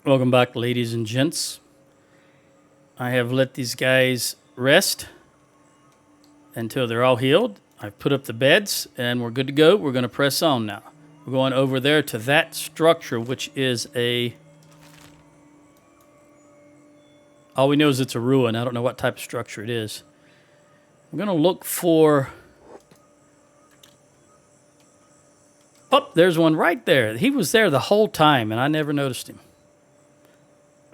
Welcome back, ladies and gents. I have let these guys rest until they're all healed. I've put up the beds, and we're good to go. We're going to press on now. We're going over there to that structure, which is a... All we know is it's a ruin. I don't know what type of structure it is. I'm going to look for... Oh, there's one right there. He was there the whole time, and I never noticed him.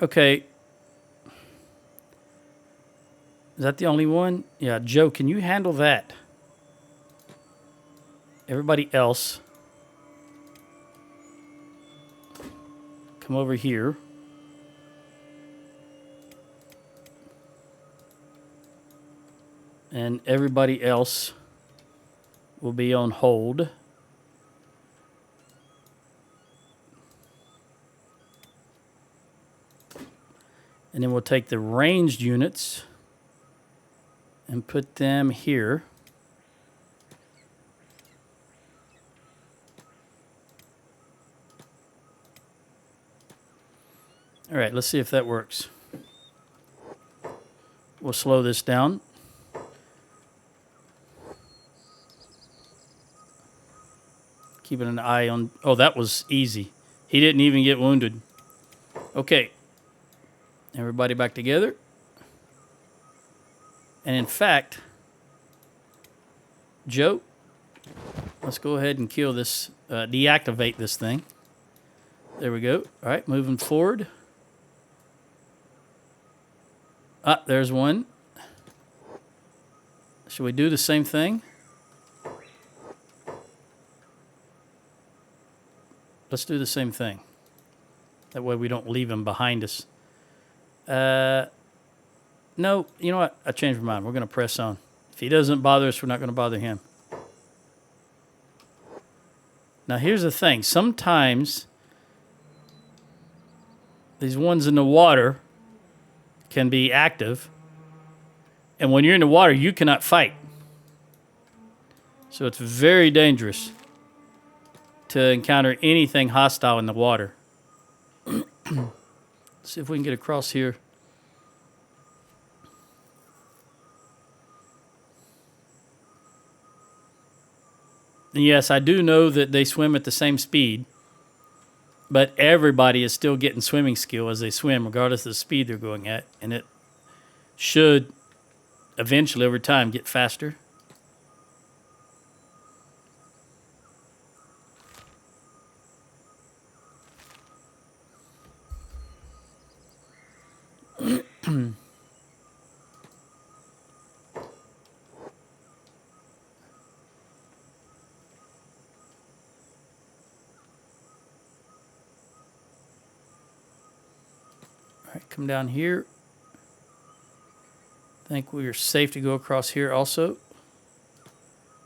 Okay. Is that the only one? Yeah, Joe, can you handle that? Everybody else, come over here. And everybody else will be on hold. And then we'll take the ranged units and put them here. All right, let's see if that works. We'll slow this down. Keeping an eye on... Oh, that was easy. He didn't even get wounded. Okay. Everybody back together. And in fact, Joe, let's go ahead and kill this, deactivate this thing. There we go. All right, moving forward. Ah, there's one. Should we do the same thing? Let's do the same thing. That way we don't leave him behind us. No, you know what? I changed my mind. We're going to press on. If he doesn't bother us, we're not going to bother him. Now, here's the thing. Sometimes these ones in the water can be active. And when you're in the water, you cannot fight. So it's very dangerous to encounter anything hostile in the water. See if we can get across here. And yes, I do know that they swim at the same speed, but everybody is still getting swimming skill as they swim, regardless of the speed they're going at, and it should eventually, over time, get faster. All right, come down here. I think we are safe to go across here also.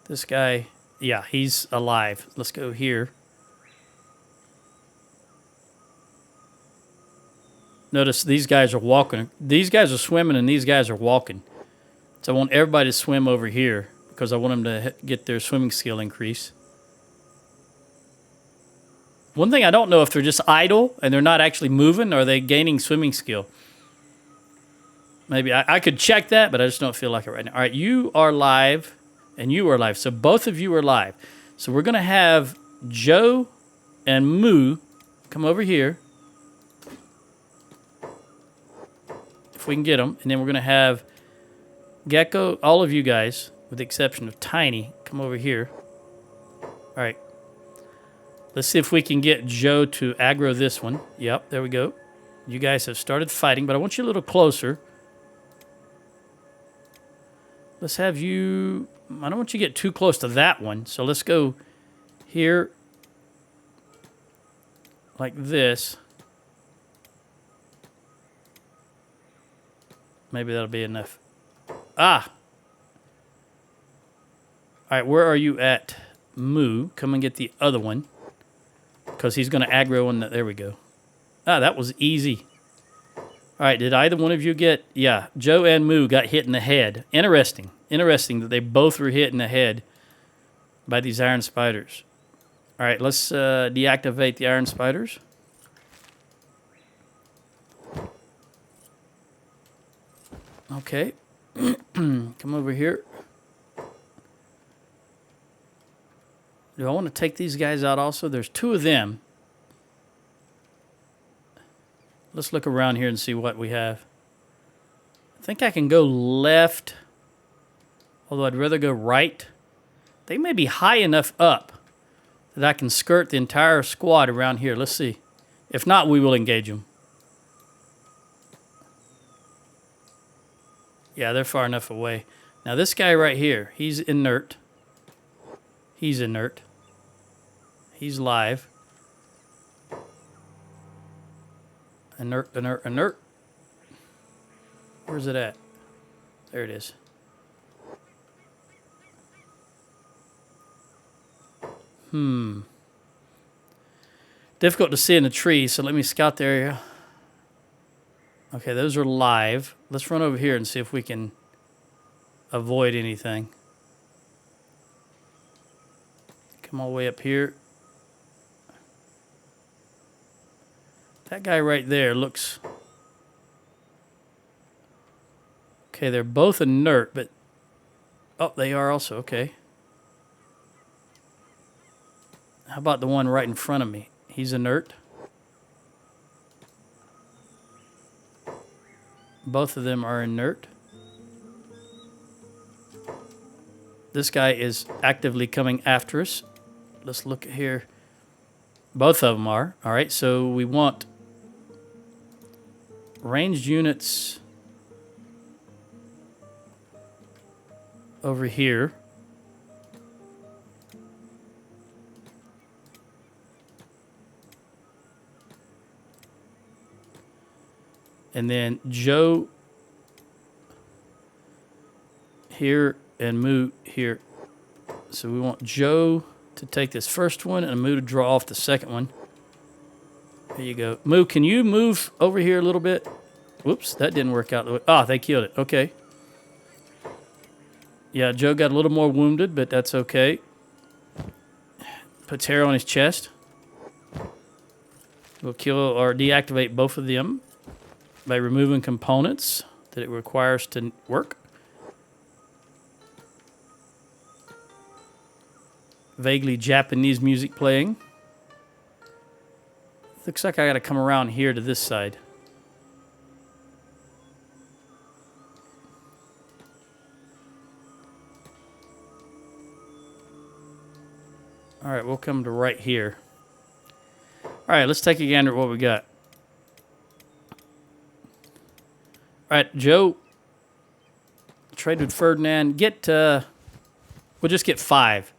This guy, yeah, he's alive. Let's go here. Notice these guys are walking. These guys are swimming and these guys are walking. So I want everybody to swim over here because I want them to get their swimming skill increase. One thing I don't know if they're just idle and they're not actually moving, or are they gaining swimming skill? Maybe I could check that, but I just don't feel like it right now. All right, you are live and you are live. So both of you are live. So we're going to have Joe and Moo come over here. If we can get them. And then we're going to have Gecko, all of you guys, with the exception of Tiny, come over here. All right. Let's see if we can get Joe to aggro this one. Yep, there we go. You guys have started fighting, but I want you a little closer. Let's have you... I don't want you to get too close to that one, so let's go here like this. Maybe that'll be enough. Ah! All right, where are you at, Moo? Come and get the other one. Because he's going to aggro on that. There we go. Ah, that was easy. All right, did either one of you get... Yeah, Joe and Moo got hit in the head. Interesting. Interesting that they both were hit in the head by these iron spiders. All right, let's deactivate the iron spiders. Okay. Come over here. Do I want to take these guys out also? There's 2 of them. Let's look around here and see what we have. I think I can go left, although I'd rather go right. They may be high enough up that I can skirt the entire squad around here. Let's see. If not, we will engage them. Yeah, they're far enough away. Now, this guy right here, he's inert. He's inert. He's live. Inert, inert, inert. Where's it at? There it is. Difficult to see in the tree, so let me scout the area. Okay, those are live. Let's run over here and see if we can avoid anything. Come all the way up here. That guy right there looks... Okay, they're both inert, but... Oh, they are also, okay. How about the one right in front of me? He's inert. Both of them are inert. This guy is actively coming after us. Let's look here. Both of them are. All right, so we want ranged units over here. And then Joe here and Moo here. So we want Joe to take this first one and Moo to draw off the second one. There you go. Moo, can you move over here a little bit? Whoops, that didn't work out the way. Ah, they killed it. Okay. Yeah, Joe got a little more wounded, but that's okay. Puts hair on his chest. We'll kill or deactivate both of them by removing components that it requires to work. Vaguely Japanese music playing. Looks like I gotta come around here to this side. All right, we'll come to right here. All right, let's take a gander at what we got. All right, Joe, trade with Ferdinand. We'll just get 5.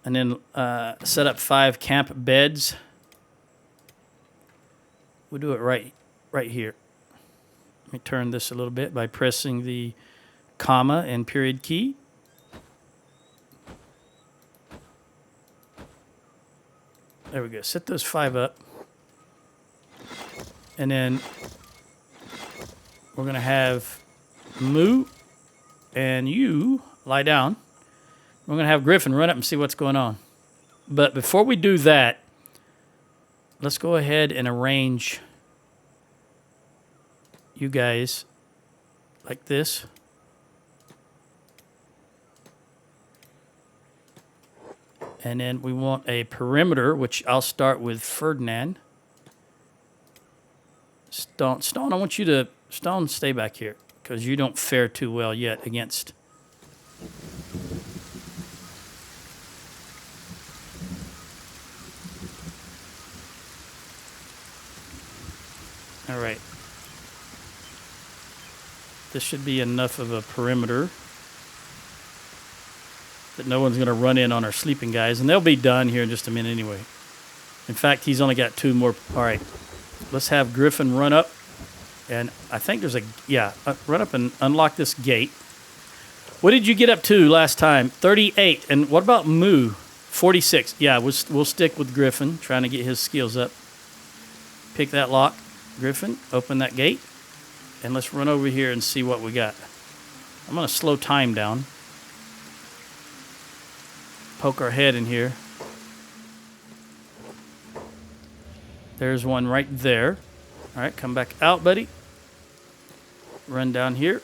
And then set up 5 camp beds. We'll do it right here. Let me turn this a little bit by pressing the comma and period key. There we go. Set those 5 up. And then we're going to have Moo and you lie down. We're going to have Griffin run up and see what's going on. But before we do that, let's go ahead and arrange you guys like this. And then we want a perimeter, which I'll start with Ferdinand. Stone, I want you to... Stone, stay back here, because you don't fare too well yet against... All right. This should be enough of a perimeter that no one's going to run in on our sleeping guys, and they'll be done here in just a minute anyway. In fact, he's only got 2 more. All right. Let's have Griffin run up. And I think there's run up and unlock this gate. What did you get up to last time? 38. And what about Moo? 46. Yeah, we'll stick with Griffin, trying to get his skills up. Pick that lock. Griffin, open that gate. And let's run over here and see what we got. I'm going to slow time down. Poke our head in here. There's one right there. All right, come back out, buddy. Run down here.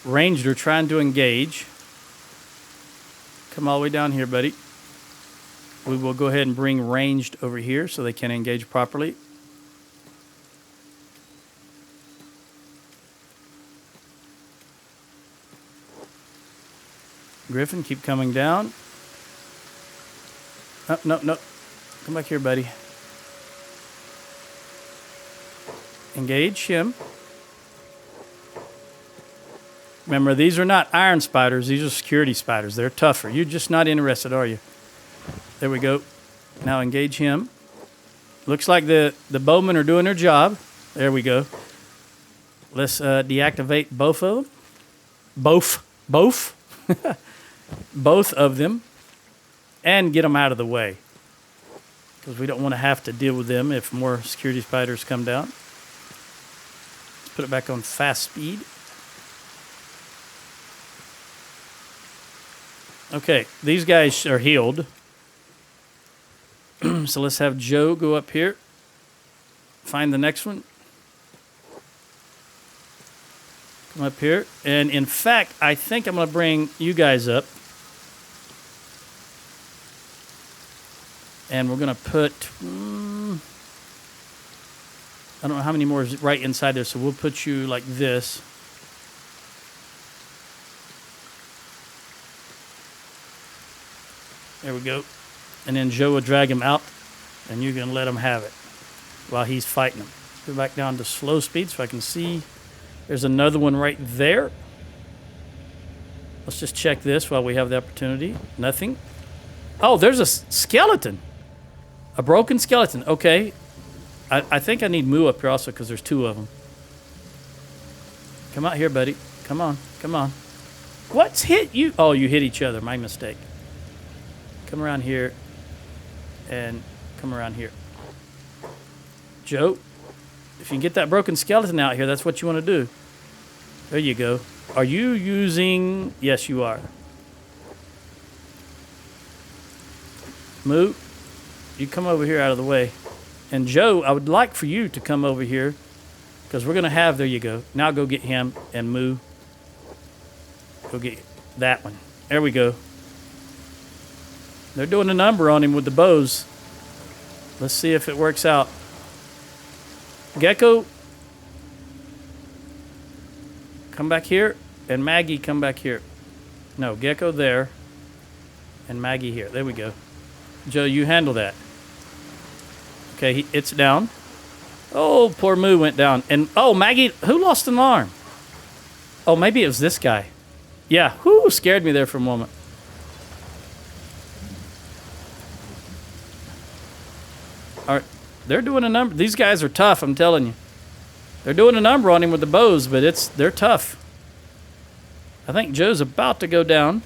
Ranged are trying to engage. Come all the way down here, buddy. We will go ahead and bring ranged over here so they can engage properly. Griffin, keep coming down. Oh, no, no. Come back here, buddy. Engage him. Remember, these are not iron spiders. These are security spiders. They're tougher. You're just not interested, are you? There we go. Now engage him. Looks like the bowmen are doing their job. There we go. Let's deactivate both of them. Both of them. And get them out of the way. Because we don't want to have to deal with them if more security spiders come down. Let's put it back on fast speed. Okay, these guys are healed. So let's have Joe go up here. Find the next one. Come up here. And in fact, I think I'm going to bring you guys up. And we're going to put... I don't know how many more is right inside there, so we'll put you like this. There we go. And then Joe will drag him out, and you can let him have it while he's fighting him. Go back down to slow speed so I can see. There's another one right there. Let's just check this while we have the opportunity. Nothing. Oh, there's a skeleton. A broken skeleton. Okay. I think I need Moo up here also because there's two of them. Come out here, buddy. Come on. Come on. What's hit you? Oh, you hit each other. My mistake. Come around here. And come around here. Joe, if you can get that broken skeleton out here, that's what you want to do. There you go. Are you using... Yes, you are. Moo, you come over here out of the way. And Joe, I would like for you to come over here because we're going to have... There you go. Now go get him and Moo. Go get that one. There we go. They're doing a number on him with the bows. Let's see if it works out. Gecko, come back here. And Maggie, come back here. No, Gecko there. And Maggie here. There we go. Joe, you handle that. Okay, it's down. Oh, poor Moo went down. And, oh, Maggie, who lost an arm? Oh, maybe it was this guy. Yeah, whoo, scared me there for a moment. All right, they're doing a number. These guys are tough, I'm telling you. They're doing a number on him with the bows, but they're tough. I think Joe's about to go down.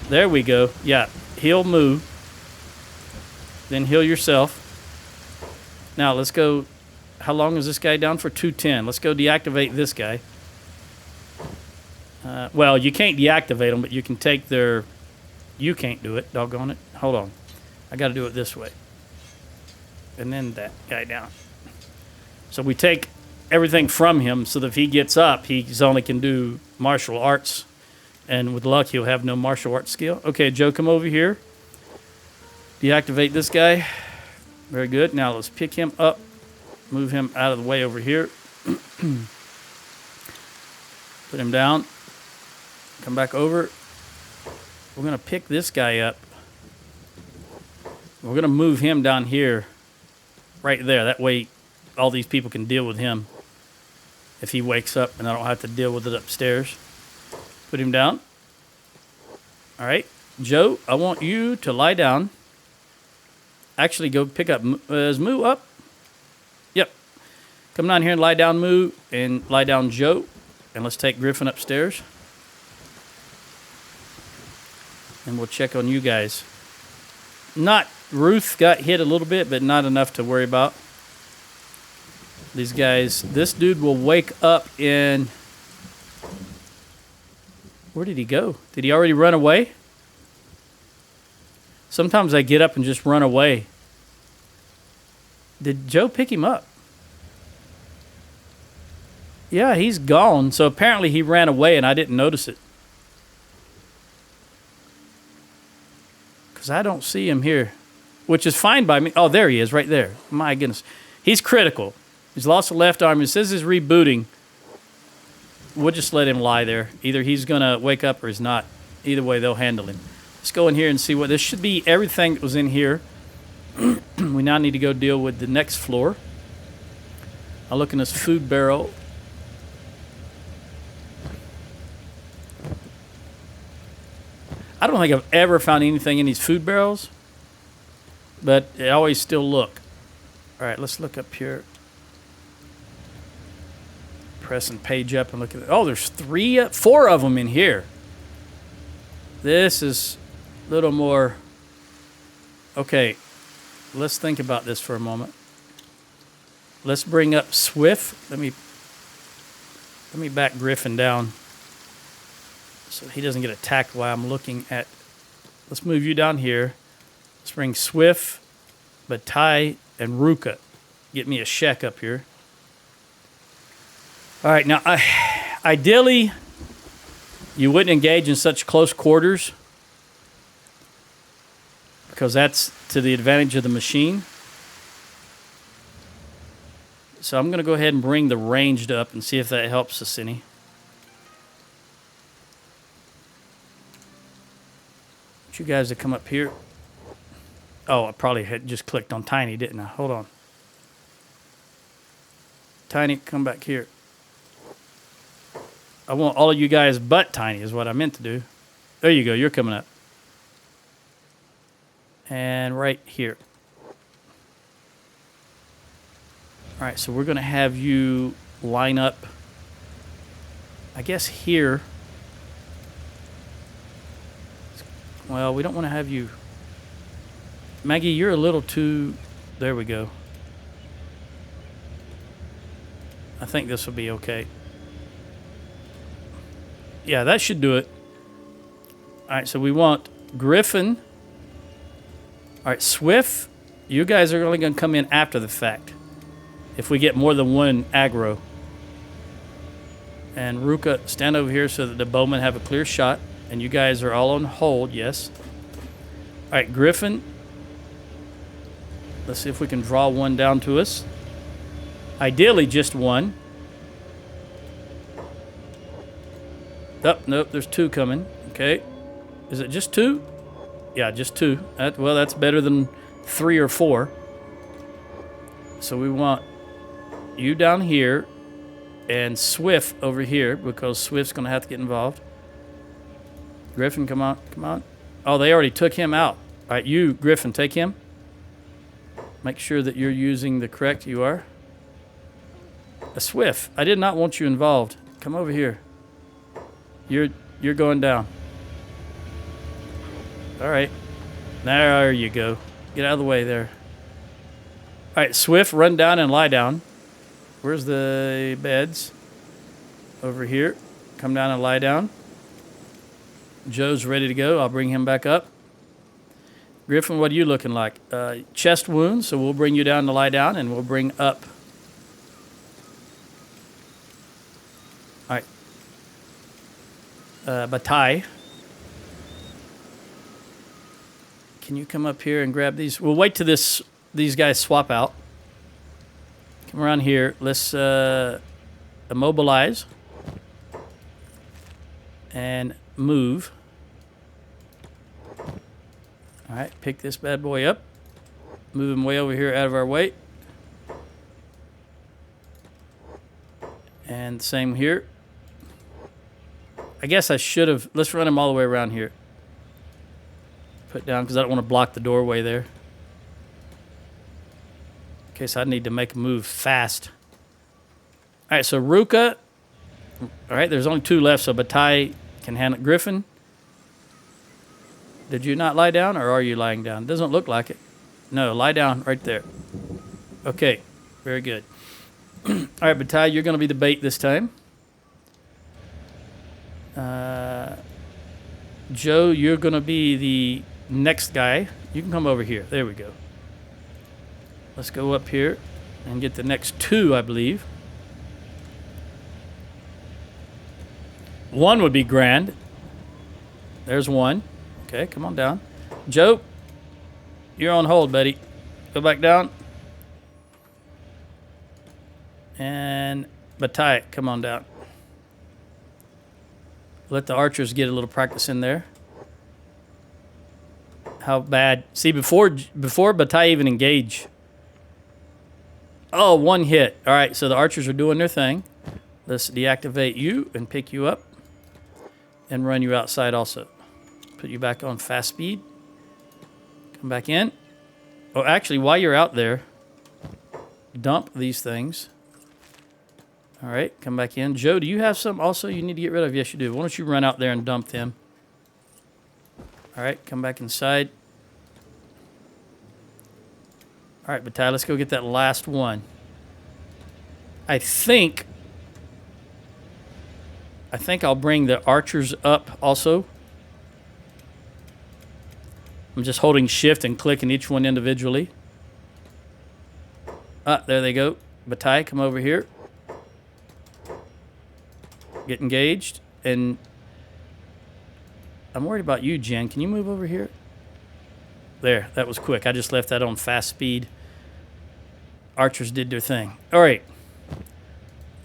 There we go. Yeah, heal Moo. Then heal yourself. Now, let's go. How long is this guy down for? 210. Let's go deactivate this guy. Well, you can't deactivate them, but you can take their... You can't do it, doggone it. Hold on. I got to do it this way. And then that guy down. So we take everything from him so that if he gets up, he only can do martial arts. And with luck, he'll have no martial arts skill. Okay, Joe, come over here. Deactivate this guy. Very good. Now let's pick him up. Move him out of the way over here. Put him down. Come back over. We're going to pick this guy up. We're going to move him down here. Right there. That way all these people can deal with him. If he wakes up and I don't have to deal with it upstairs. Put him down. All right. Joe, I want you to lie down. Actually, go pick up. Is Moo up? Yep. Come down here and lie down, Moo. And lie down, Joe. And let's take Griffin upstairs. And we'll check on you guys. Ruth got hit a little bit, but not enough to worry about. These guys, this dude will wake up in... Where did he go? Did he already run away? Sometimes I get up and just run away. Did Joe pick him up? Yeah, he's gone. So apparently he ran away and I didn't notice it. Because I don't see him here. Which is fine by me. Oh, there he is, right there. My goodness. He's critical. He's lost a left arm. It says he's rebooting. We'll just let him lie there. Either he's going to wake up or he's not. Either way, they'll handle him. Let's go in here and see what... This should be everything that was in here. We now need to go deal with the next floor. I'll look in this food barrel. I don't think I've ever found anything in these food barrels. But I always still look. All right, let's look up here. Pressing page up and look at it. Oh, there's 4 of them in here. This is a little more... Okay, let's think about this for a moment. Let's bring up Swift. Let me back Griffin down so he doesn't get attacked while I'm looking at... Let's move you down here. Let's bring Swift, Batai, and Ruka. Get me a Shek up here. All right, now, ideally, you wouldn't engage in such close quarters because that's to the advantage of the machine. So I'm going to go ahead and bring the ranged up and see if that helps us any. You guys to come up here. Oh, I probably had just clicked on Tiny, didn't I? Hold on. Tiny, come back here. I want all of you guys but Tiny is what I meant to do. There you go. You're coming up. And right here. All right, so we're going to have you line up, I guess, here. Well, we don't want to have you... Maggie, you're a little too... There we go. I think this will be okay. Yeah, that should do it. All right, so we want Griffin. All right, Swift. You guys are only going to come in after the fact. If we get more than one aggro. And Ruka, stand over here so that the bowmen have a clear shot. And you guys are all on hold, yes. All right, Griffin. Let's see if we can draw one down to us. Ideally, just one. Oh, nope, there's 2 coming. Okay. Is it just 2? Yeah, just 2. Well, that's better than 3 or 4. So we want you down here and Swift over here because Swift's going to have to get involved. Griffin, come on, come on. Oh, they already took him out. All right, you, Griffin, take him. Make sure that you're using the correct... You are. A Swift. I did not want you involved. Come over here. You're going down. All right. There you go. Get out of the way there. All right, Swift, run down and lie down. Where's the beds? Over here. Come down and lie down. Joe's ready to go. I'll bring him back up. Griffin, what are you looking like? Chest wound, so we'll bring you down to lie down, and we'll bring up. All right. Batai. Can you come up here and grab these? We'll wait till these guys swap out. Come around here. Let's immobilize and move. All right, pick this bad boy up. Move him way over here out of our way. And same here. I guess I should have... Let's run him all the way around here. Put down, because I don't want to block the doorway there. In case I need to make a move fast. All right, so Ruka. All right, there's only 2 left, so Batai can handle it. Griffin. Did you not lie down, or are you lying down? Doesn't look like it. No, lie down right there. Okay, very good. All right, Batai, you're going to be the bait this time. Joe, you're going to be the next guy. You can come over here. There we go. Let's go up here and get the next 2, I believe. 1 would be grand. There's 1. Okay, come on down. Joe, you're on hold, buddy. Go back down. And Batai, come on down. Let the archers get a little practice in there. How bad? See, before Batai even engage. Oh, 1 hit. All right, so the archers are doing their thing. Let's deactivate you and pick you up and run you outside also. Put you back on fast speed. Come back in. Oh, actually, while you're out there, dump these things. All right, come back in. Joe, do you have some also you need to get rid of? Yes, you do. Why don't you run out there and dump them? All right, come back inside. All right, Batai, let's go get that last 1. I think I'll bring the archers up also. I'm just holding shift and clicking each one individually. There they go. Batai, come over here. Get engaged. And I'm worried about you, Jen. Can you move over here? There, that was quick. I just left that on fast speed. Archers did their thing. All right.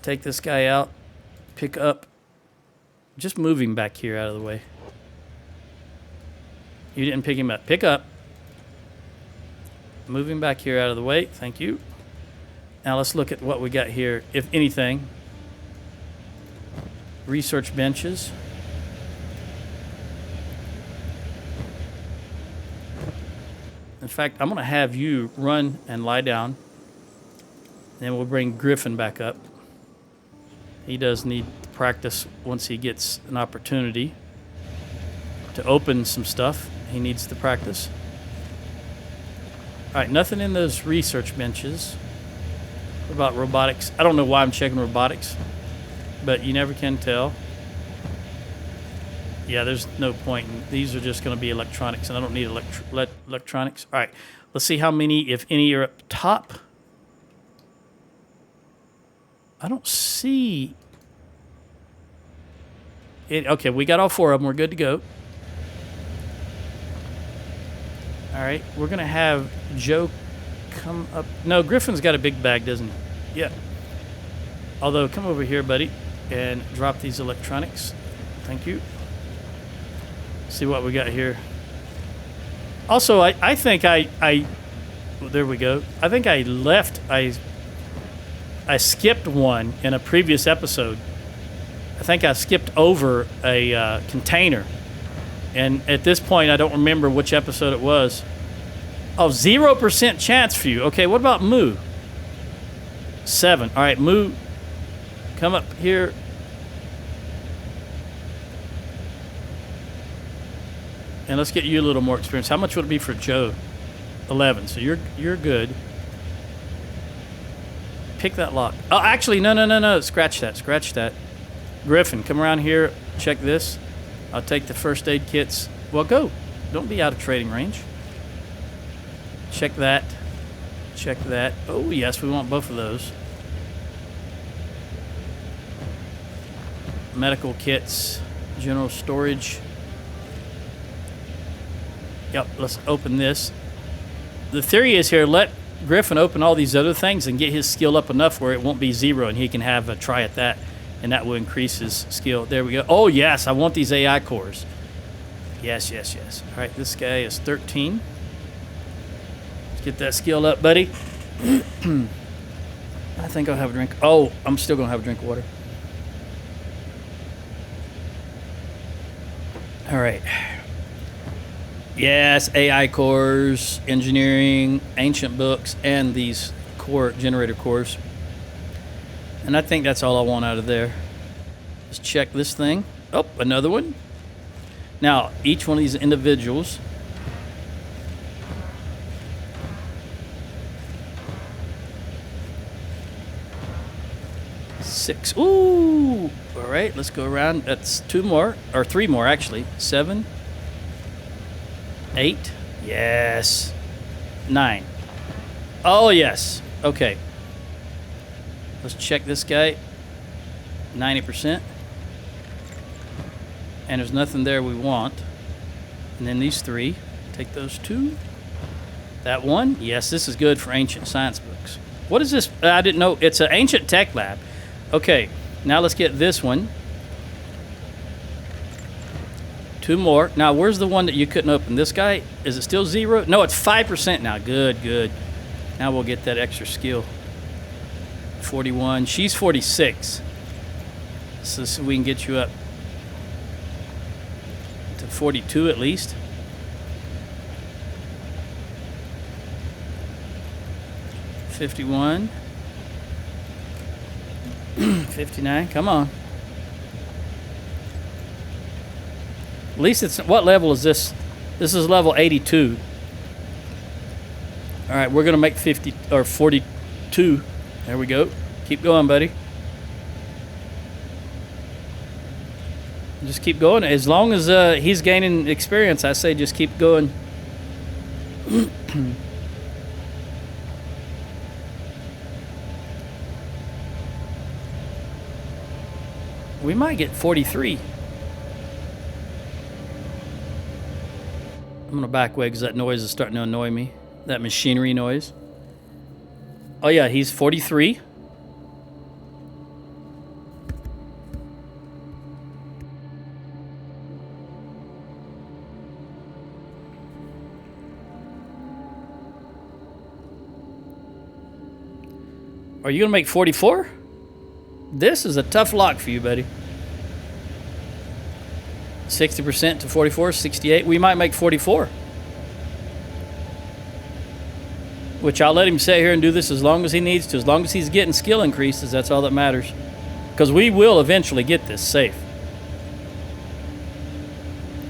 Take this guy out. Pick up. Just move him back here out of the way. You didn't pick him up. Pick up. Move him back here out of the way. Thank you. Now let's look at what we got here. If anything. Research benches. In fact, I'm going to have you run and lie down. Then we'll bring Griffin back up. He does need practice once he gets an opportunity to open some stuff. He needs the practice. All right, nothing in those research benches. What about robotics? I don't know why I'm checking robotics, but you never can tell. Yeah, there's no point. These are just going to be electronics, and I don't need electronics. All right, let's see how many, if any, are up top. I don't see it. Okay, we got all 4 of them. We're good to go. All right, we're going to have Joe come up. No, Griffin's got a big bag, doesn't he? Yeah. Although, come over here, buddy, and drop these electronics. Thank you. See what we got here. Also, I think there we go. I think I skipped one in a previous episode. I think I skipped over a container. And at this point, I don't remember which episode it was. Oh, 0% chance for you. Okay, what about Moo? 7. All right, Moo, come up here. And let's get you a little more experience. How much would it be for Joe? 11. So you're good. Pick that lock. Oh, actually, no. Scratch that. Griffin, come around here. Check this. I'll take the first aid kits. Well, go. Don't be out of trading range. Check that. Oh, yes, we want both of those. Medical kits. General storage. Yep, let's open this. The theory is here, let Griffin open all these other things and get his skill up enough where it won't be 0 and he can have a try at that, and that will increase his skill. There we go. Oh, yes, I want these AI cores. Yes. All right, this guy is 13. Let's get that skill up, buddy. I think I'll have a drink. Oh, I'm still going to have a drink of water. All right. Yes, AI cores, engineering, ancient books, and these core generator cores. And I think that's all I want out of there. Let's check this thing. Oh, another one. Now, each one of these individuals. Six. Ooh. All right, let's go around. That's 2 more, or 3 more, actually. 7. 8. Yes. 9. Oh, yes. Okay. Let's check this guy. 90%. And there's nothing there we want. And then these 3. Take those 2. That 1. Yes, this is good for ancient science books. What is this? I didn't know. It's an ancient tech lab. Okay. Now let's get this one. 2 more. Now, where's the one that you couldn't open? This guy? Is it still 0? No, it's 5% now. Good, good. Now we'll get that extra skill. 41. She's 46. So we can get you up to 42 at least. $51. 59. Come on. At least it's... What level is this? This is level 82. All right, we're going to make 50 or 42. There we go. Keep going, buddy. Just keep going. As long as he's gaining experience, I say just keep going. We might get 43. I'm going to back away because that noise is starting to annoy me. That machinery noise. Oh, yeah, he's 43. Are you going to make 44? This is a tough lock for you, buddy. 60% to 44, 68. We might make 44. Which I'll let him sit here and do this as long as he needs to. As long as he's getting skill increases, that's all that matters. Because we will eventually get this safe.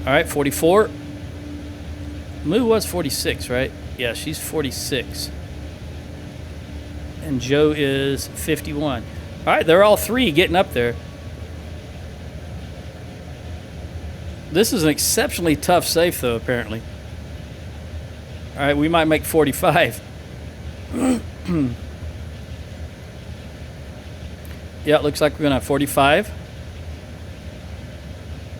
All right, 44. Moo was 46, right? Yeah, she's 46. And Joe is 51. All right, they're all 3 getting up there. This is an exceptionally tough safe, though, apparently. All right, we might make 45. Yeah, it looks like we're going to have 45.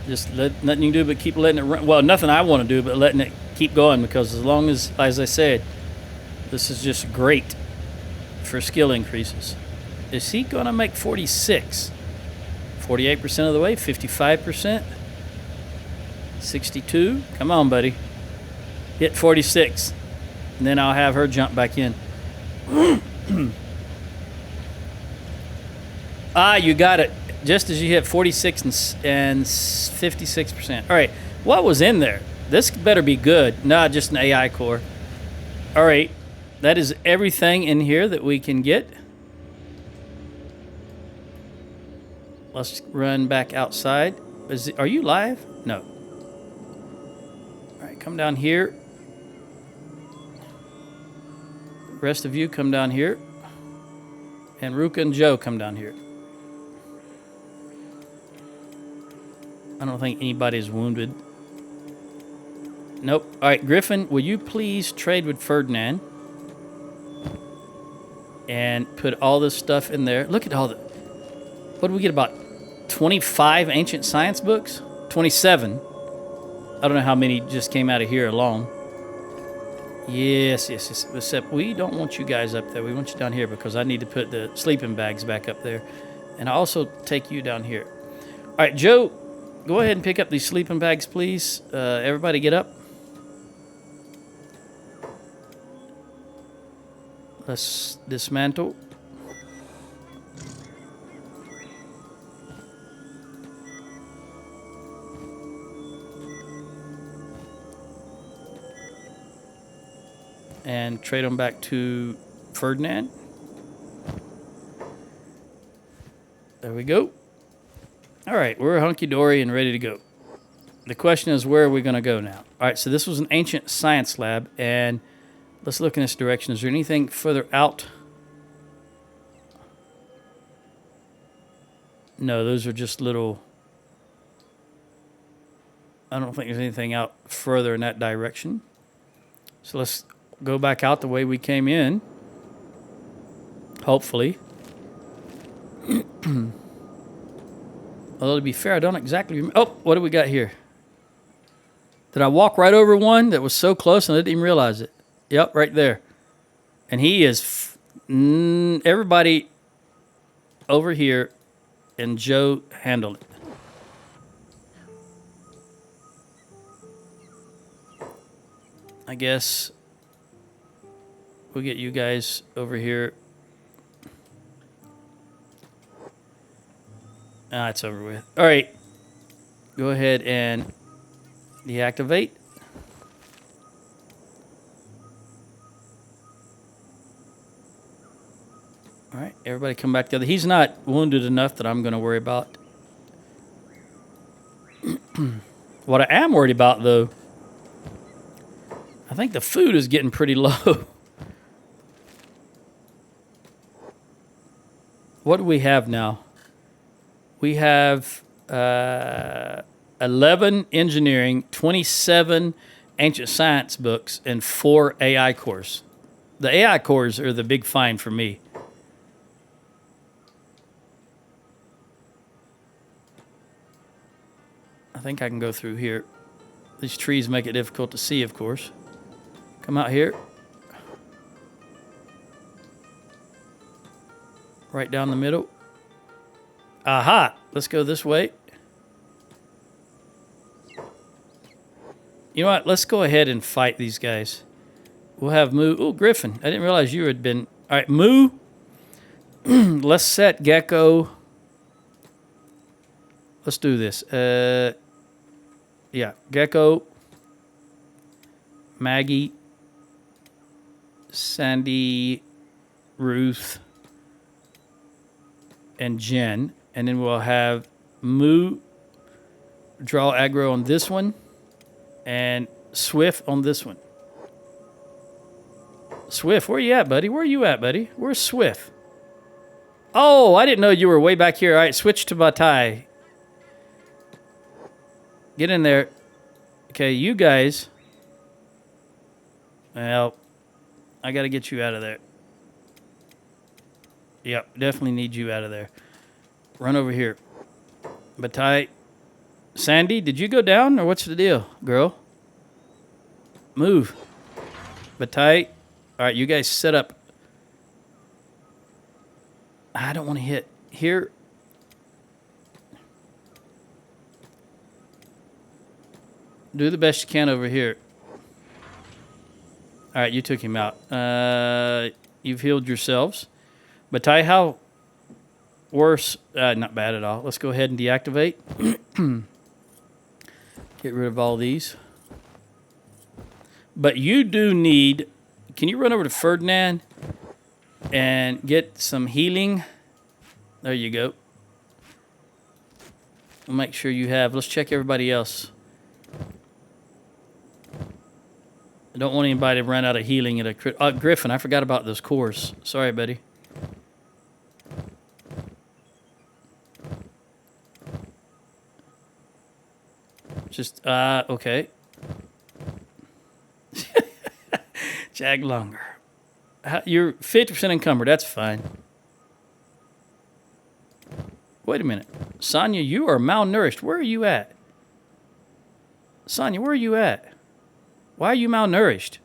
Just nothing you can do but keep letting it run. Well, nothing I want to do but letting it keep going, because as long as I said, this is just great for skill increases. Is he going to make 46? 48% of the way, 55%. 62. Come on, buddy. Hit 46. And then I'll have her jump back in. Ah, you got it. Just as you hit 46 and 56%. All right. What was in there? This better be good. Not just an AI core. All right. That is everything in here that we can get. Let's run back outside. Are you live? No. All right, come down here. The rest of you come down here. And Ruka and Joe come down here. I don't think anybody's wounded. Nope. All right, Griffin, will you please trade with Ferdinand? And put all this stuff in there. Look at all the... What did we get, about 25 ancient science books? 27. I don't know how many just came out of here alone. Yes. Except we don't want you guys up there. We want you down here because I need to put the sleeping bags back up there. And I'll also take you down here. All right, Joe, go ahead and pick up these sleeping bags, please. Everybody get up. Let's dismantle. And trade them back to Ferdinand. There we go. All right, we're hunky-dory and ready to go. The question is, where are we going to go now? All right, so this was an ancient science lab, and let's look in this direction. Is there anything further out? No, those are just little... I don't think there's anything out further in that direction. So let's go back out the way we came in. Hopefully. Although, to be fair, I don't exactly remember. Oh, what do we got here? Did I walk right over one that was so close and I didn't even realize it? Yep, right there. And he is... everybody over here, and Joe handled it. I guess we'll get you guys over here. Ah, it's over with. All right. Go ahead and deactivate. All right, everybody come back together. He's not wounded enough that I'm going to worry about. What I am worried about, though, I think the food is getting pretty low. What do we have now? We have 11 engineering, 27 ancient science books, and 4 AI cores. The AI cores are the big find for me. I think I can go through here. These trees make it difficult to see, of course. Come out here. Right down the middle. Aha! Let's go this way. You know what? Let's go ahead and fight these guys. We'll have Moo. Oh, Griffin. I didn't realize you had been... All right, Moo. Let's set Gecko. Let's do this. Yeah, Gecko. Maggie. Sandy. Ruth. And Jen. And then we'll have Moo draw aggro on this one. And Swift on this one. Swift, where you at, buddy? Where you at, buddy? Where's Swift? Oh, I didn't know you were way back here. All right, switch to Batai. Get in there. Okay, you guys. Well, I got to get you out of there. Yep, definitely need you out of there. Run over here. Batai. Sandy, did you go down or what's the deal, girl? Move. Batai. All right, you guys set up. I don't want to hit here. Do the best you can over here. All right, you took him out. You've healed yourselves. Batai, how worse? Not bad at all. Let's go ahead and deactivate. Get rid of all these. But you do need... Can you run over to Ferdinand and get some healing? There you go. We'll make sure you have... Let's check everybody else. I don't want anybody to run out of healing at a crit... Griffin, I forgot about those cores. Sorry, buddy. Just, okay. Jag longer. You're 50% encumbered. That's fine. Wait a minute. Sonia, you are malnourished. Where are you at? Sonia, where are you at? Why are you malnourished?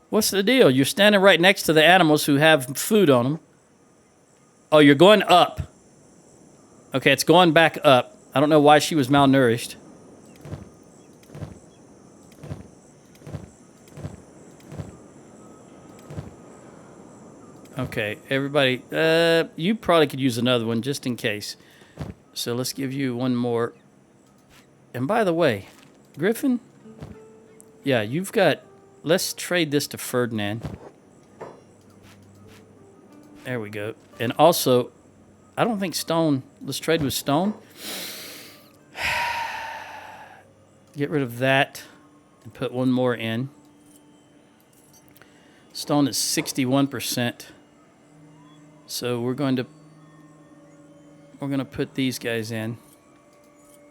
What's the deal? You're standing right next to the animals who have food on them. Oh, you're going up. Okay, it's going back up. I don't know why she was malnourished. Okay, everybody, you probably could use another one just in case. So let's give you one more. And by the way, Griffin, yeah, you've got... Let's trade this to Ferdinand. There we go. And also, I don't think Stone... Let's trade with Stone. Get rid of that and put one more in. Stone is 61%. So we're going to put these guys in.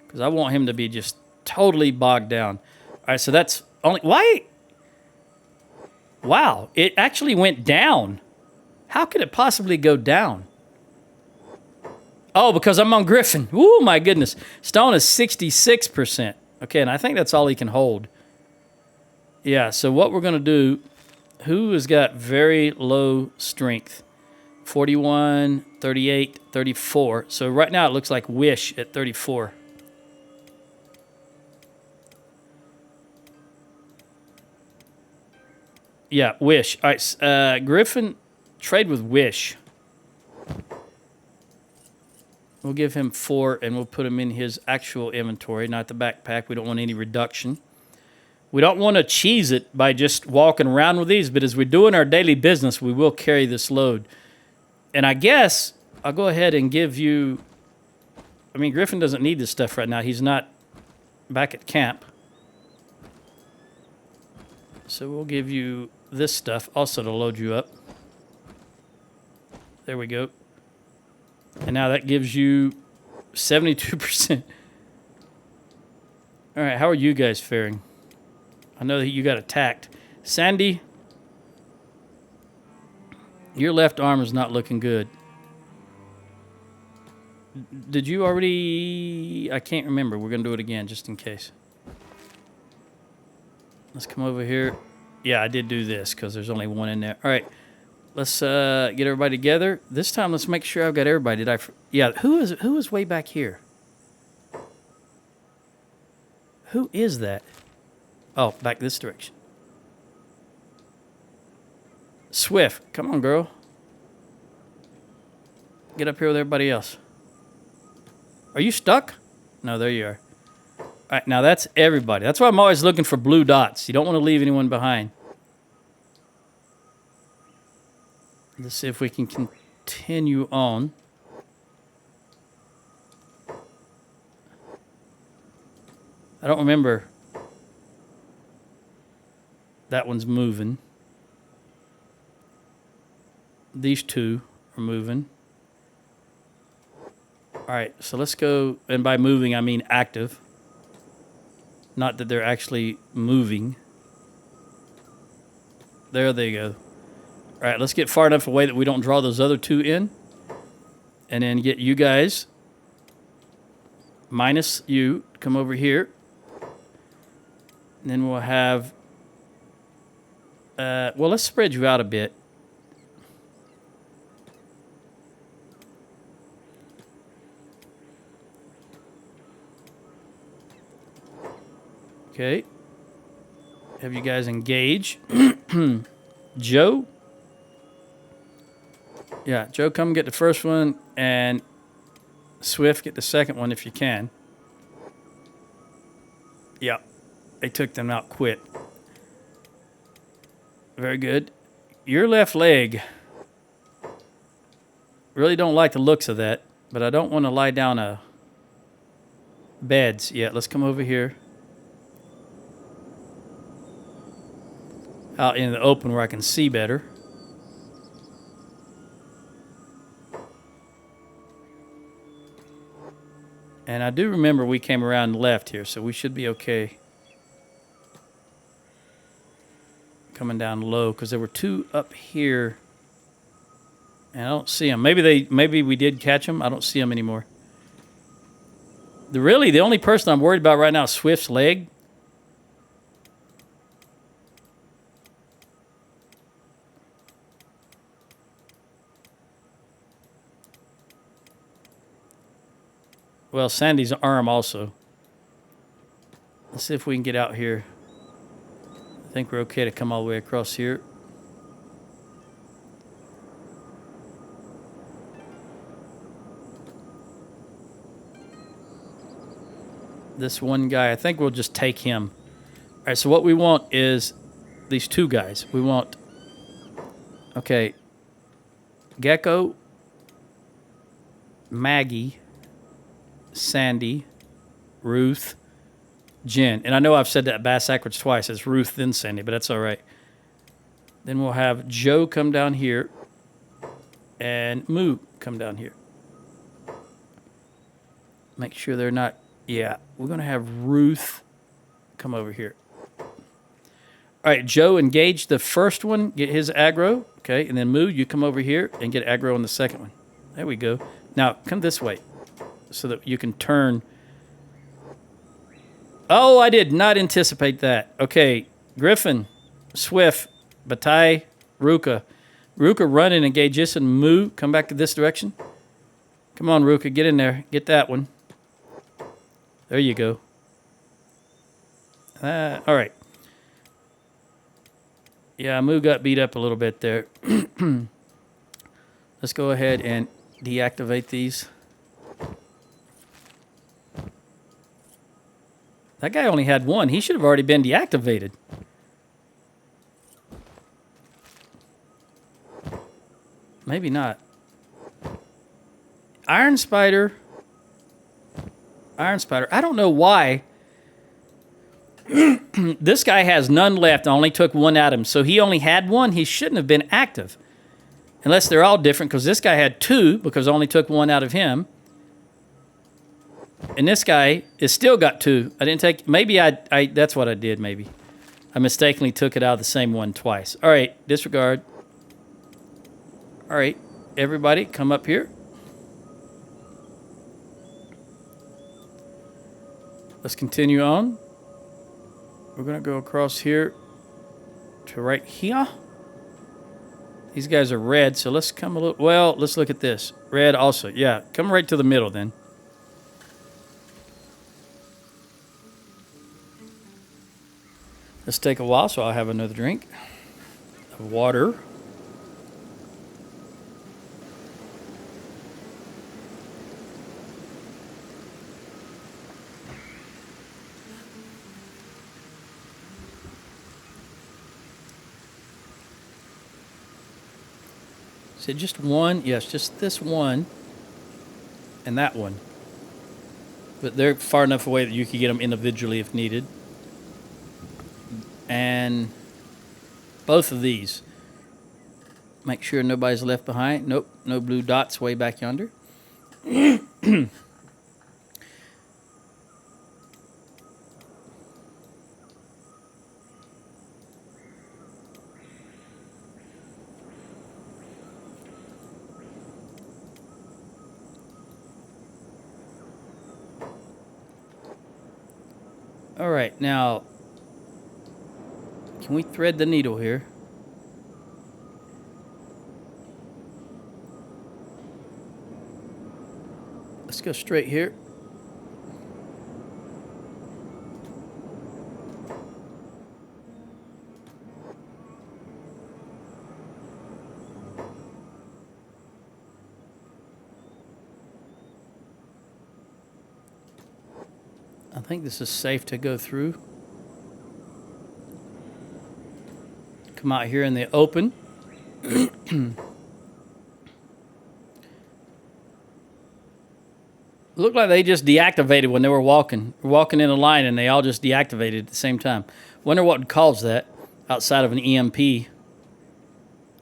Because I want him to be just totally bogged down. All right, so that's only... Why? Wow, it actually went down. How could it possibly go down? Oh, because I'm on Griffin. Ooh, my goodness. Stone is 66%. Okay, and I think that's all he can hold. Yeah, so what we're going to do, who has got very low strength? 41, 38, 34. So right now it looks like Wish at 34. Yeah, Wish. All right, Griffin, trade with Wish. We'll give him 4, and we'll put him in his actual inventory, not the backpack. We don't want any reduction. We don't want to cheese it by just walking around with these, but as we're doing our daily business, we will carry this load. And I guess I'll go ahead and give you... I mean, Griffin doesn't need this stuff right now. He's not back at camp. So we'll give you this stuff also to load you up. There we go. And now that gives you 72%. All right, how are you guys faring? I know that you got attacked. Sandy, your left arm is not looking good. Did you already... I can't remember. We're going to do it again just in case. Let's come over here. Yeah, I did do this because there's only one in there. All right. Let's get everybody together. This time, let's make sure I've got everybody. Yeah, who is way back here? Who is that? Oh, back this direction. Swift. Come on, girl. Get up here with everybody else. Are you stuck? No, there you are. All right, now that's everybody. That's why I'm always looking for blue dots. You don't want to leave anyone behind. Let's see if we can continue on. I don't remember. That one's moving. These two are moving. All right, so let's go. And by moving, I mean active. Not that they're actually moving. There they go. All right, let's get far enough away that we don't draw those other two in. And then get you guys, minus you, come over here. And then we'll have... well, let's spread you out a bit. Okay. Have you guys engage. Joe? Yeah, Joe, come get the first one, and Swift, get the second one if you can. Yeah, they took them out quick. Very good. Your left leg. Really don't like the looks of that, but I don't want to lie down a beds yet. Let's come over here. Out in the open where I can see better. And I do remember we came around left here, so we should be okay. Coming down low, because there were two up here. And I don't see them. Maybe we did catch them. I don't see them anymore. The only person I'm worried about right now is Swift's leg. Well, Sandy's arm also. Let's see if we can get out here. I think we're okay to come all the way across here. This one guy, I think we'll just take him. All right, so what we want is these two guys. We want, okay, Gecko, Maggie, Sandy, Ruth, Jen. And I know I've said that backwards twice. It's Ruth, then Sandy, but that's all right. Then we'll have Joe come down here and Moo come down here. Make sure they're not... Yeah, we're going to have Ruth come over here. All right, Joe, engage the first one, get his aggro. Okay, and then Moo, you come over here and get aggro on the second one. There we go. Now, come this way so that you can turn. Oh, I did not anticipate that. Okay, Griffin, Swift, Batai, Ruka. Ruka, run and engage this, and Moo, come back to this direction. Come on, Ruka, get in there. Get that one. There you go. All right. Yeah, Moo got beat up a little bit there. Let's go ahead and deactivate these. That guy only had one. He should have already been deactivated. Maybe not. Iron Spider. Iron Spider. I don't know why. This guy has none left. I only took one out of him. So he only had one. He shouldn't have been active. Unless they're all different, because this guy had two because I only took one out of him. And this guy is still got two. I didn't take... Maybe I that's what I did, maybe. I mistakenly took it out of the same one twice. All right, disregard. All right, everybody, come up here. Let's continue on. We're going to go across here to right here. These guys are red, so let's come a little... Well, let's look at this. Red also. Yeah, come right to the middle then. Let's take a while, so I'll have another drink of water. Is it just one? Yes, just this one and that one. But they're far enough away that you could get them individually if needed. And both of these. Make sure nobody's left behind. Nope, no blue dots way back yonder. All right, now, can we thread the needle here? Let's go straight here. I think this is safe to go through. Come out here in the open. Looked like they just deactivated when they were walking in a line, and they all just deactivated at the same time. Wonder what would cause that outside of an EMP.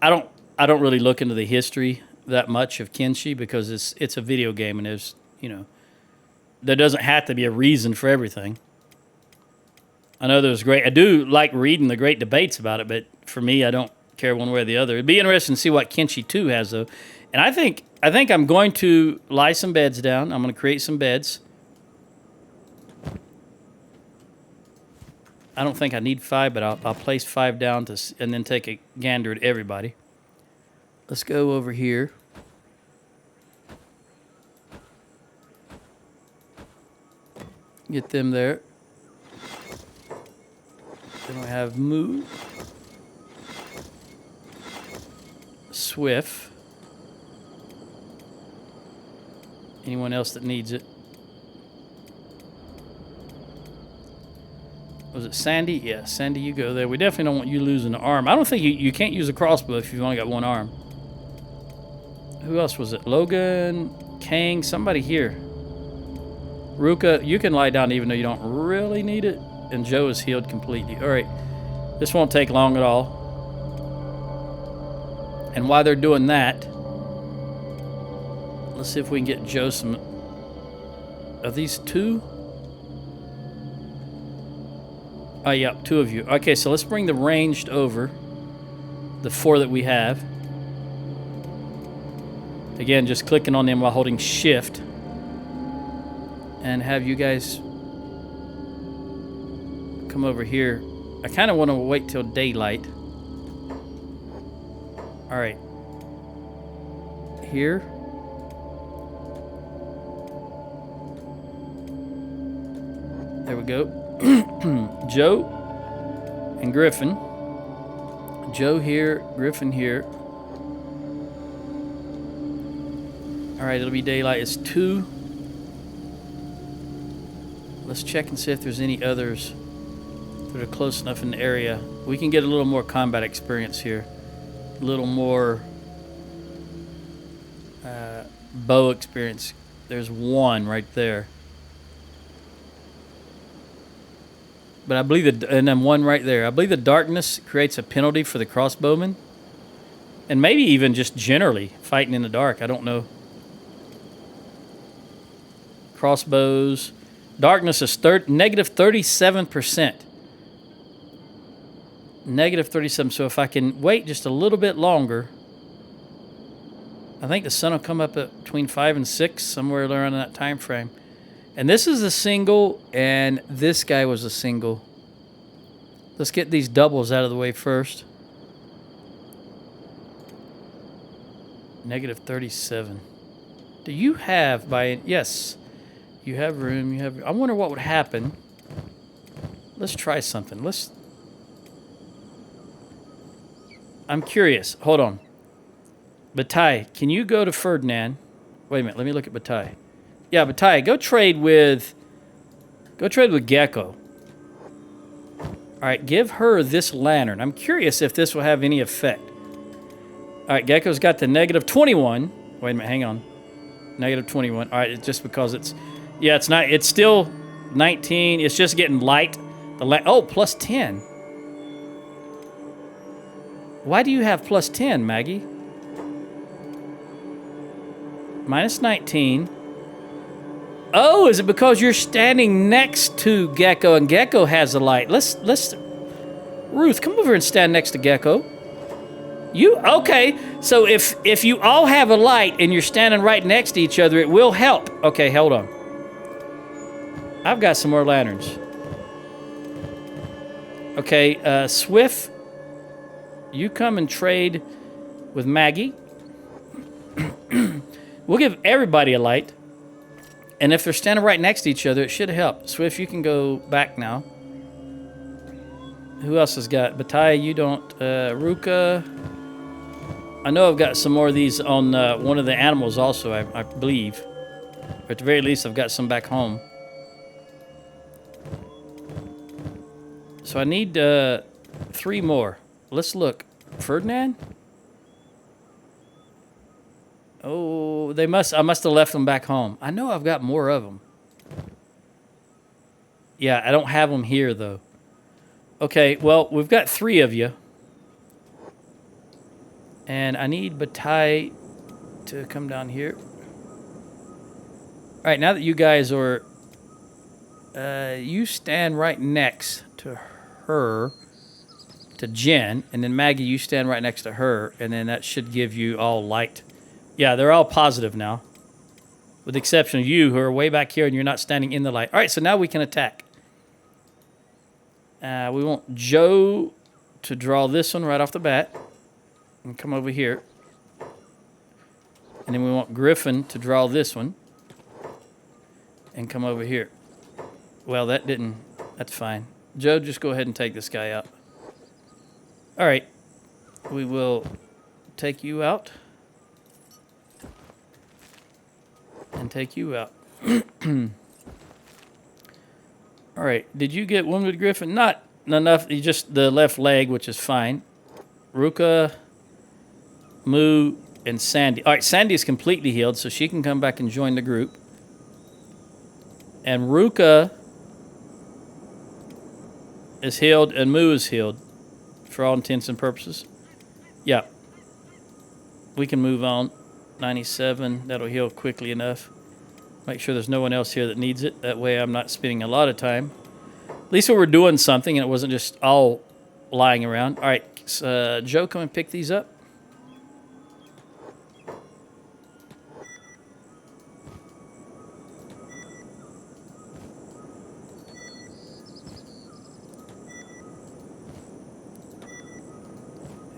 I don't really look into the history that much of Kenshi because it's a video game, and there's, you know, there doesn't have to be a reason for everything. I know there's great... I do like reading the great debates about it, but for me, I don't care one way or the other. It'd be interesting to see what Kenshi 2 has, though. And I think I'm going to lie some beds down. I'm going to create some beds. I don't think I need 5, but I'll place 5 down and then take a gander at everybody. Let's go over here. Get them there. Then we have Moo, Swift. Anyone else that needs it? Was it Sandy? Yeah, Sandy, you go there. We definitely don't want you losing an arm. I don't think you can't use a crossbow if you've only got one arm. Who else was it? Logan, Kang, somebody here. Ruka, you can lie down even though you don't really need it. And Joe is healed completely. All right. This won't take long at all. And while they're doing that, let's see if we can get Joe some... Are these 2? Oh, yeah, 2 of you. Okay, so let's bring the ranged over. The 4 that we have. Again, just clicking on them while holding shift. And have you guys come over here. I kind of want to wait till daylight. All right. Here. There we go. Joe and Griffin. Joe here, Griffin here. All right, it'll be daylight. It's 2. Let's check and see if there's any others that are close enough in the area. We can get a little more combat experience here. A little more bow experience. There's 1 right there. But I believe and then 1 right there. I believe the darkness creates a penalty for the crossbowman. And maybe even just generally fighting in the dark. I don't know. Crossbows. Darkness is negative 37%. Negative 37. So if I can wait just a little bit longer, I think the sun will come up at between 5 and 6, somewhere around that time frame. And this is a single, and this guy was a single. Let's get these doubles out of the way first. Negative 37. Do you have yes, you have room. You have. I wonder what would happen. Let's try something. I'm curious. Hold on. Bataille, can you go to Ferdinand? Wait a minute. Let me look at Bataille. Yeah, Bataille, go trade with Gecko. All right, give her this lantern. I'm curious if this will have any effect. All right, Gecko's got the negative 21. Wait a minute, hang on. Negative 21. All right, it's just because it's not. It's still 19. It's just getting light. Oh, plus 10. Why do you have plus 10, Maggie? Minus 19. Oh, is it because you're standing next to Gecko and Gecko has a light? Ruth, come over and stand next to Gecko. Okay, so if you all have a light and you're standing right next to each other, it will help. Okay, hold on. I've got some more lanterns. Okay, Swift, you come and trade with Maggie. We'll give everybody a light. And if they're standing right next to each other, it should help. Swift, you can go back now. Who else has got? Bataille, you don't. Ruka. I know I've got some more of these on one of the animals also, I believe. Or at the very least, I've got some back home. So I need 3 more. Let's look. Ferdinand? Oh, I must have left them back home. I know I've got more of them. Yeah, I don't have them here, though. Okay, well, we've got 3 of you. And I need Bataille to come down here. All right, now that you guys are... you stand right next to her, to Jen. And then Maggie, you stand right next to her. And then that should give you all light. Yeah, they're all positive now. With the exception of you, who are way back here and you're not standing in the light. All right, so now we can attack. We want Joe to draw this one right off the bat. And come over here. And then we want Griffin to draw this one. And come over here. Well, that didn't... That's fine. Joe, just go ahead and take this guy out. All right. We will take you out. And take you out. All right. Did you get one with Griffin? Not enough. Just the left leg, which is fine. Ruka, Moo, and Sandy. All right. Sandy is completely healed, so she can come back and join the group. And Ruka is healed, and Moo is healed for all intents and purposes. Yeah. We can move on. 97. That'll heal quickly enough. Make sure there's no one else here that needs it. That way I'm not spending a lot of time. At least we were doing something and it wasn't just all lying around. All right, Joe, come and pick these up.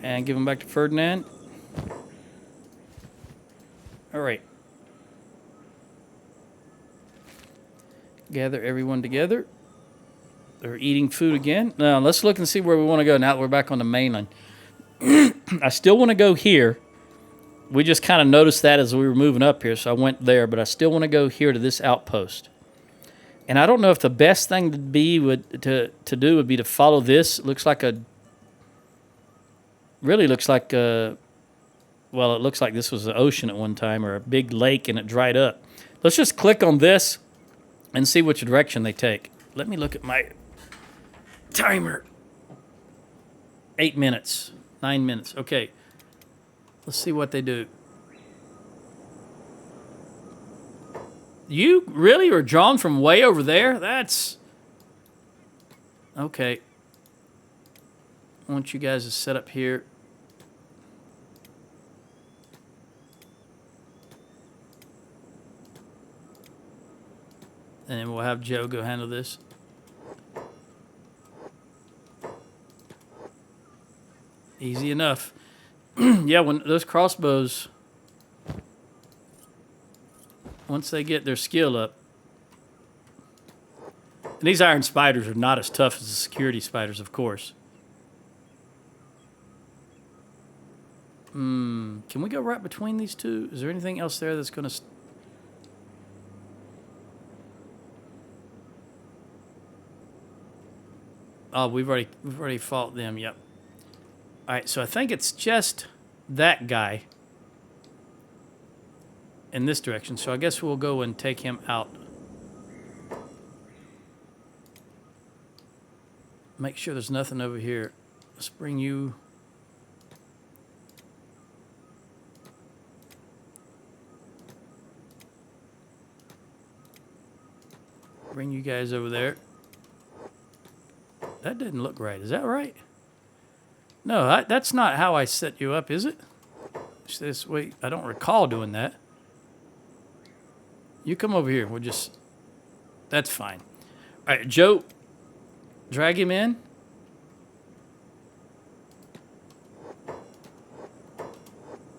And give them back to Ferdinand. All right. Gather everyone together. They're eating food again. Now, let's look and see where we want to go now that we're back on the mainland. I still want to go here. We just kind of noticed that as we were moving up here, so I went there, but I still want to go here to this outpost. And I don't know if the best thing to do would be to follow this. It looks like really looks like well, it looks like this was the ocean at one time or a big lake and it dried up. Let's just click on this and see which direction they take. Let me look at my timer. 8 minutes. 9 minutes. Okay. Let's see what they do. You really are drawn from way over there? That's... Okay. I want you guys to set up here. And then we'll have Joe go handle this. Easy enough. Yeah, when those crossbows, once they get their skill up, and these iron spiders are not as tough as the security spiders, of course. Can we go right between these two? Is there anything else there that's going to... Oh, we've already fought them. Yep. All right, so I think it's just that guy in this direction. So I guess we'll go and take him out. Make sure there's nothing over here. Let's bring you... Bring you guys over there. That didn't look right. Is that right? No, that's not how I set you up, is it? It's this way. I don't recall doing that. You come over here. We'll just... That's fine. All right, Joe, drag him in.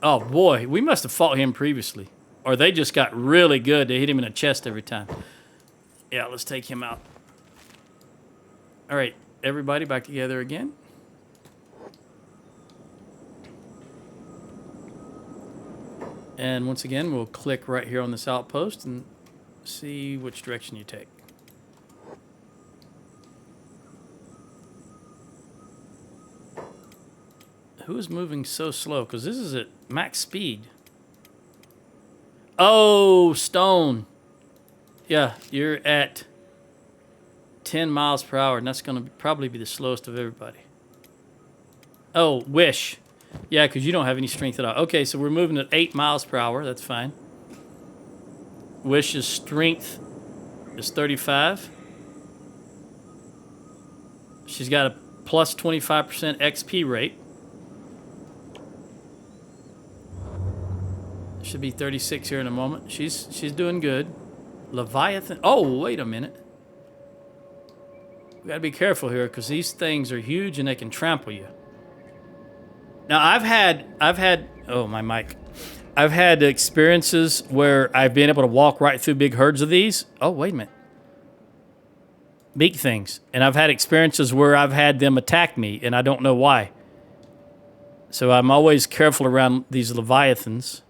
Oh, boy. We must have fought him previously. Or they just got really good. They hit him in the chest every time. Yeah, let's take him out. All right, everybody back together again. And once again, we'll click right here on this outpost and see which direction you take. Who is moving so slow? Because this is at max speed. Oh, Stone. Yeah, you're at 10 miles per hour, and that's going to probably be the slowest of everybody. Oh, Wish. Yeah, because you don't have any strength at all. Okay, so we're moving at 8 miles per hour. That's fine. Wish's strength is 35. She's got a plus 25% XP rate. Should be 36 here in a moment. She's doing good. Leviathan. Oh, wait a minute. We got to be careful here because these things are huge and they can trample you. Now, I've had, oh, my mic. I've had experiences where I've been able to walk right through big herds of these. Oh, wait a minute. Big things. And I've had experiences where I've had them attack me and I don't know why. So I'm always careful around these Leviathans.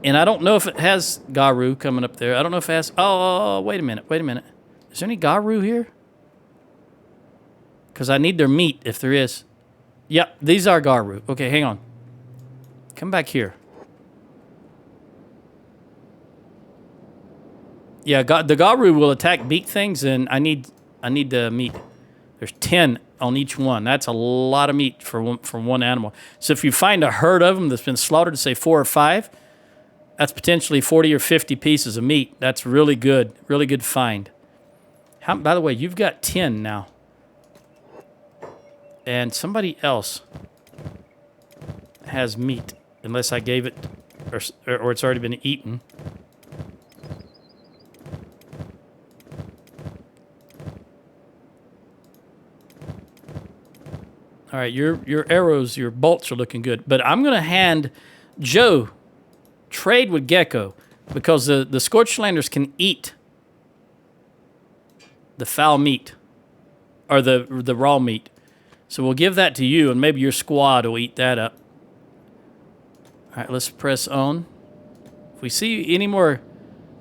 And I don't know if it has Garu coming up there. I don't know if it has... Oh, wait a minute. Wait a minute. Is there any Garu here? Because I need their meat if there is. Yep, these are Garu. Okay, hang on. Come back here. Yeah, the Garu will attack beak things, and I need the meat. There's 10 on each one. That's a lot of meat for one animal. So if you find a herd of them that's been slaughtered, say 4 or 5... That's potentially 40 or 50 pieces of meat. That's really good find. By the way, you've got 10 now. And somebody else has meat, unless I gave it, or it's already been eaten. All right, your arrows, your bolts are looking good. But I'm going to hand Joe trade with Gecko because the Scorched Landers can eat the foul meat or the raw meat. So we'll give that to you, and maybe your squad will eat that up. All right, let's press on. If we see any more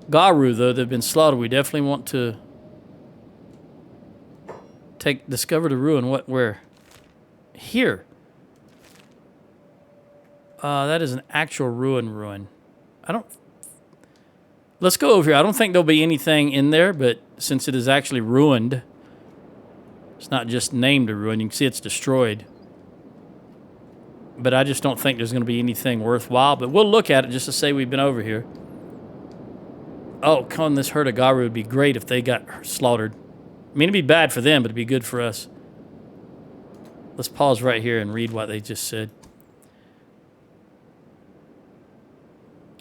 Garu, though, that have been slaughtered, we definitely want to discover the ruin. Where? Here. That is an actual ruin. Let's go over here. I don't think there'll be anything in there, but since it is actually ruined, it's not just named a ruin. You can see it's destroyed. But I just don't think there's going to be anything worthwhile. But we'll look at it just to say we've been over here. Oh, come on, this herd of Garu would be great if they got slaughtered. I mean, it'd be bad for them, but it'd be good for us. Let's pause right here and read what they just said.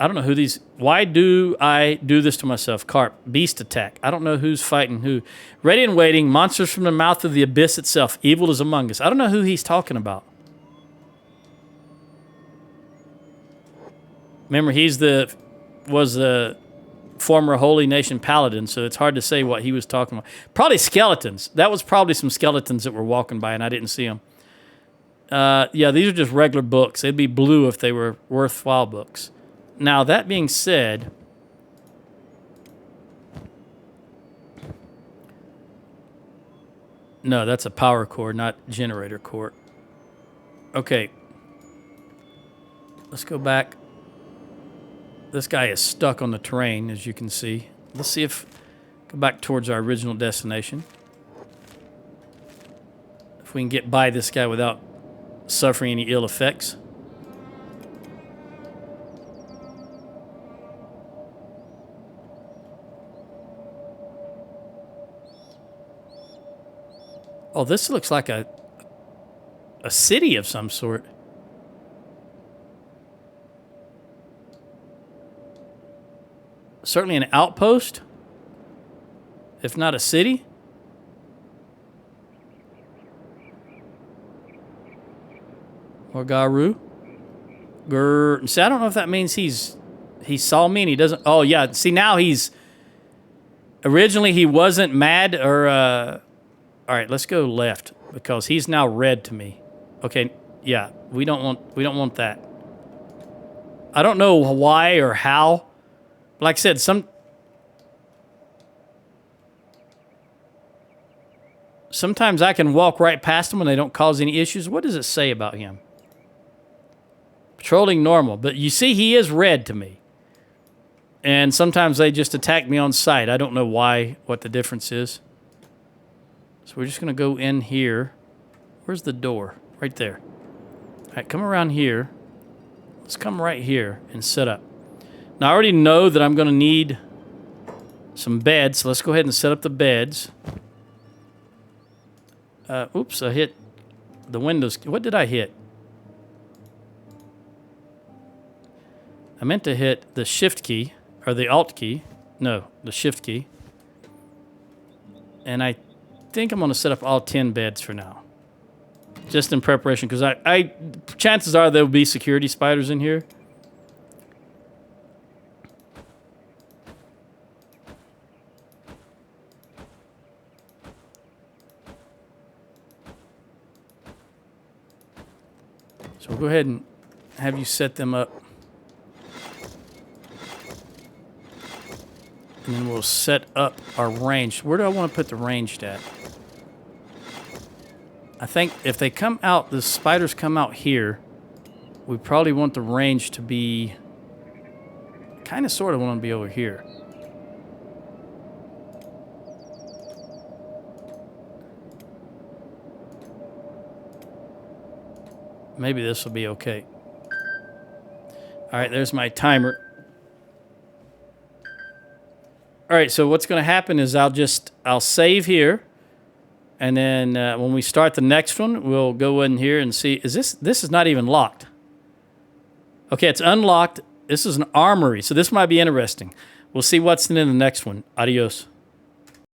I don't know who these... Why do I do this to myself? Carp. Beast attack. I don't know who's fighting who. Ready and waiting. Monsters from the mouth of the abyss itself. Evil is among us. I don't know who he's talking about. Remember, was the former Holy Nation Paladin, so it's hard to say what he was talking about. Probably skeletons. That was probably some skeletons that were walking by, and I didn't see them. Yeah, these are just regular books. They'd be blue if they were worthwhile books. Now, that being said, no, that's a power core, not generator core. Okay. Let's go back. This guy is stuck on the terrain, as you can see. Let's see if... Go back towards our original destination. If we can get by this guy without suffering any ill effects. Oh, this looks like a city of some sort. Certainly an outpost, if not a city. Or Garu. See, I don't know if that means he saw me and he doesn't... Oh, yeah. See, now he's... Originally, he wasn't mad or... All right, let's go left because he's now red to me. Okay, yeah, we don't want that. I don't know why or how. Like I said, sometimes I can walk right past them and they don't cause any issues. What does it say about him? Patrolling normal, but you see he is red to me. And sometimes they just attack me on sight. I don't know why, what the difference is. So we're just going to go in here. Where's the door? Right there. All right, come around here. Let's come right here and set up. Now, I already know that I'm going to need some beds, so let's go ahead and set up the beds. Oops, I hit the windows. What did I hit? I meant to hit the shift key, or the alt key. No, the shift key. And I think I'm going to set up all 10 beds for now. Just in preparation, because chances are there will be security spiders in here. So we'll go ahead and have you set them up. And then we'll set up our range. Where do I want to put the ranged at? I think if they come out, the spiders come out here, we probably want the range to be... Kind of sort of want to be over here. Maybe this will be okay. All right, there's my timer. All right, so what's going to happen is I'll save here. And then when we start the next one, we'll go in here and see. This is not even locked. Okay, it's unlocked. This is an armory, so this might be interesting. We'll see what's in the next one. Adios.